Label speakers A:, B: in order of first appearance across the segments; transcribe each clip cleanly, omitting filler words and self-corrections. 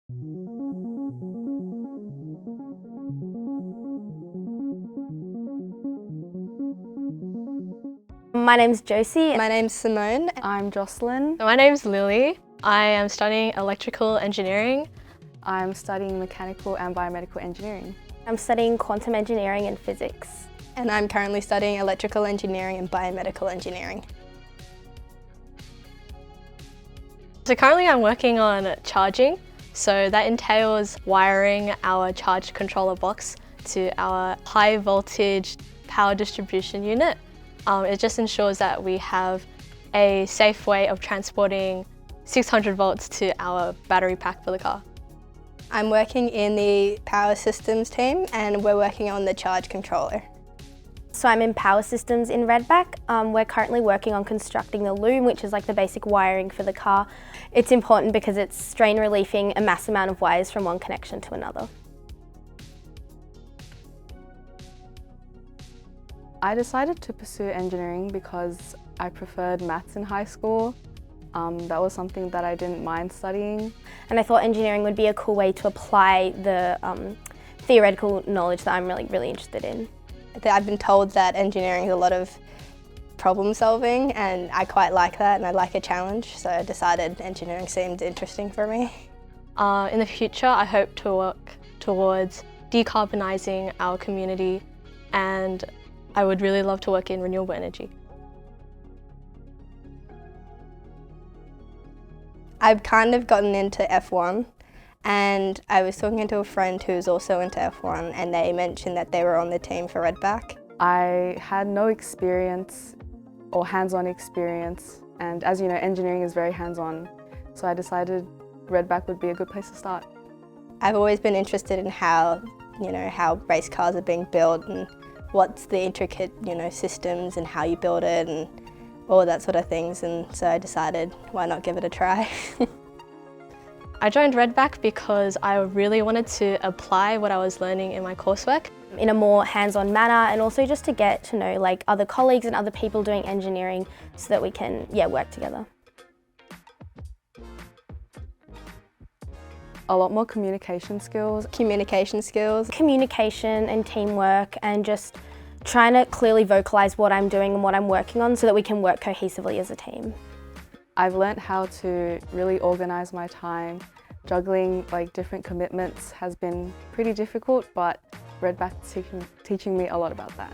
A: My name's Josie.
B: My name's Simone.
C: I'm Jocelyn.
D: My name's Lily. I am studying electrical engineering.
C: I'm studying mechanical and biomedical engineering.
A: I'm studying quantum engineering and physics.
B: And I'm currently studying electrical engineering and biomedical engineering.
D: So currently I'm working on charging. So that entails wiring our charge controller box to our high voltage power distribution unit. It just ensures that we have a safe way of transporting 600 volts to our battery pack for the car.
B: I'm working in the power systems team and we're working on the charge controller.
A: So I'm in power systems in Redback. We're currently working on constructing the loom, which is like the basic wiring for the car. It's important because it's strain relieving a mass amount of wires from one connection to another.
C: I decided to pursue engineering because I preferred maths in high school. That was something that I didn't mind studying.
A: And I thought engineering would be a cool way to apply the theoretical knowledge that I'm really interested in.
B: I've been told that engineering is a lot of problem solving and I quite like that and I like a challenge, so I decided engineering seemed interesting for me.
D: In the future, I hope to work towards decarbonising our community, and I would really love to work in renewable energy.
B: I've kind of gotten into F1 and I was talking to a friend who's also into F1 and they mentioned that they were on the team for Redback.
C: I had no experience or hands-on experience, and as you know, engineering is very hands-on, so I decided Redback would be a good place to start.
B: I've always been interested in how race cars are being built and what's the intricate, systems and how you build it and all that sort of things, and so I decided why not give it a try.
D: I joined Redback because I really wanted to apply what I was learning in my coursework
A: in a more hands-on manner, and also just to get to know like other colleagues and other people doing engineering so that we can work together.
C: A lot more communication skills.
B: Communication
A: and teamwork, and just trying to clearly vocalise what I'm doing and what I'm working on so that we can work cohesively as a team.
C: I've learnt how to really organise my time. Juggling different commitments has been pretty difficult, but Redback's teaching me a lot about that.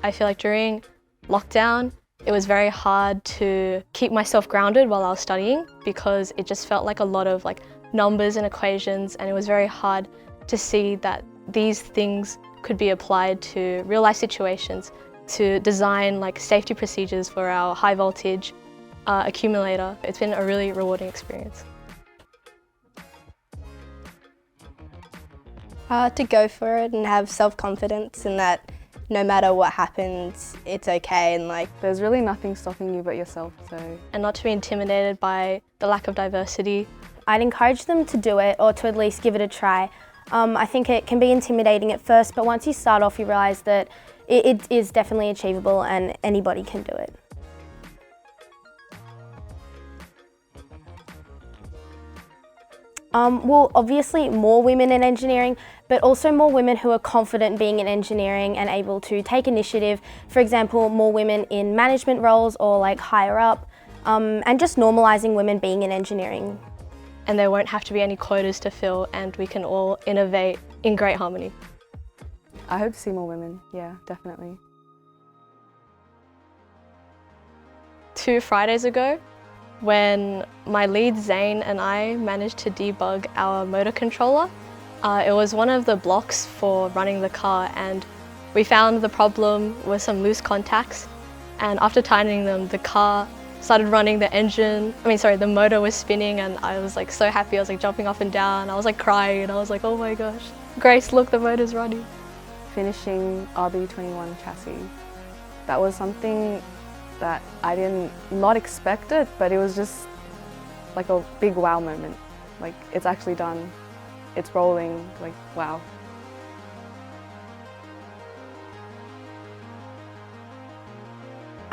D: I feel like during lockdown, it was very hard to keep myself grounded while I was studying because it just felt like a lot of numbers and equations, and it was very hard to see that these things could be applied to real life situations, to design safety procedures for our high voltage accumulator. It's been a really rewarding experience.
B: To go for it and have self-confidence in that no matter what happens, it's okay, and
C: there's really nothing stopping you but yourself.
D: And not to be intimidated by the lack of diversity.
A: I'd encourage them to do it, or to at least give it a try. I think it can be intimidating at first, but once you start off you realise that it is definitely achievable and anybody can do it. Well, obviously more women in engineering, but also more women who are confident being in engineering and able to take initiative. For example, more women in management roles or higher up, and just normalising women being in engineering.
D: And there won't have to be any quotas to fill, and we can all innovate in great harmony.
C: I hope to see more women, yeah, definitely.
D: 2 Fridays ago, when my lead Zane and I managed to debug our motor controller. It was one of the blocks for running the car, and we found the problem with some loose contacts, and after tightening them, the car started running, the motor was spinning, and I was so happy. I was jumping up and down, I was crying, and I was oh my gosh, Grace, look, the motor's running.
C: Finishing RB21 chassis, that was something that I did not expect it, but it was just a big wow moment. It's actually done, it's rolling, wow.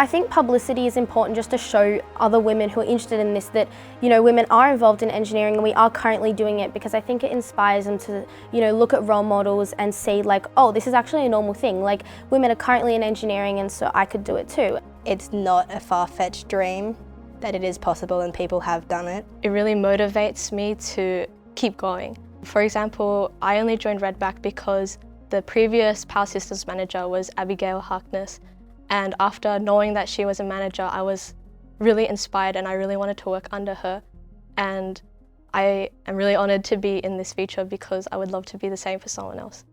A: I think publicity is important just to show other women who are interested in this that, you know, women are involved in engineering and we are currently doing it, because I think it inspires them to, you know, look at role models and see like, oh, this is actually a normal thing. Like, women are currently in engineering and so I could do it too.
B: It's not a far-fetched dream, that it is possible and people have done it.
D: It really motivates me to keep going. For example, I only joined Redback because the previous Power Systems manager was Abigail Harkness, and after knowing that she was a manager, I was really inspired and I really wanted to work under her. And I am really honoured to be in this feature because I would love to be the same for someone else.